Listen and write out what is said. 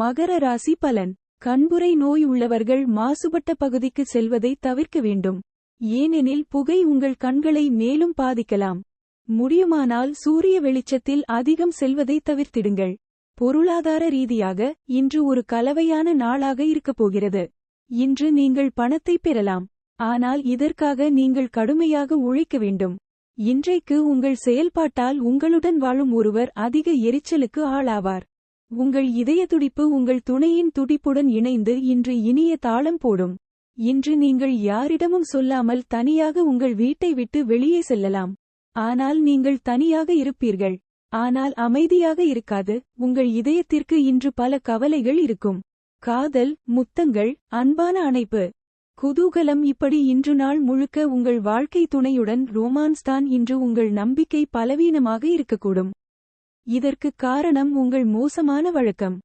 மகர ராசி பலன். கண்புரை நோய் உள்ளவர்கள் மாசுபட்ட பகுதிக்கு செல்வதை தவிர்க்க வேண்டும். ஏனெனில் புகை உங்கள் கண்களை மேலும் பாதிக்கலாம். முடியுமானால் சூரிய வெளிச்சத்தில் அதிகம் செல்வதை தவிர்த்திடுங்கள். பொருளாதார ரீதியாக இன்று ஒரு கலவையான நாளாக இருக்கப் போகிறது. இன்று நீங்கள் பணத்தை பெறலாம். ஆனால் இதற்காக நீங்கள் கடுமையாக உழைக்க வேண்டும். இன்றைக்கு உங்கள் செயல்பாட்டால் உங்களுடன் வாழும் ஒருவர் அதிக எரிச்சலுக்கு ஆளாவார். உங்கள் இதய துடிப்பு உங்கள் துணையின் துடிப்புடன் இணைந்து இன்று இனிய தாளம் போடும். இன்று நீங்கள் யாரிடமும் சொல்லாமல் தனியாக உங்கள் வீட்டை விட்டு வெளியே செல்லலாம். ஆனால் நீங்கள் தனியாக இருப்பீர்கள். ஆனால் அமைதியாக இருக்காது. உங்கள் இதயத்திற்கு இன்று பல கவலைகள் இருக்கும். காதல், முத்தங்கள், அன்பான அணைப்பு, குதூகலம், இப்படி இன்று நாள் முழுக்க உங்கள் வாழ்க்கை துணையுடன் ரோமான்ஸ் தான். இன்று உங்கள் நம்பிக்கை பலவீனமாக இருக்கக்கூடும். இதற்கு காரணம் உங்கள் மோசமான வழக்கம்.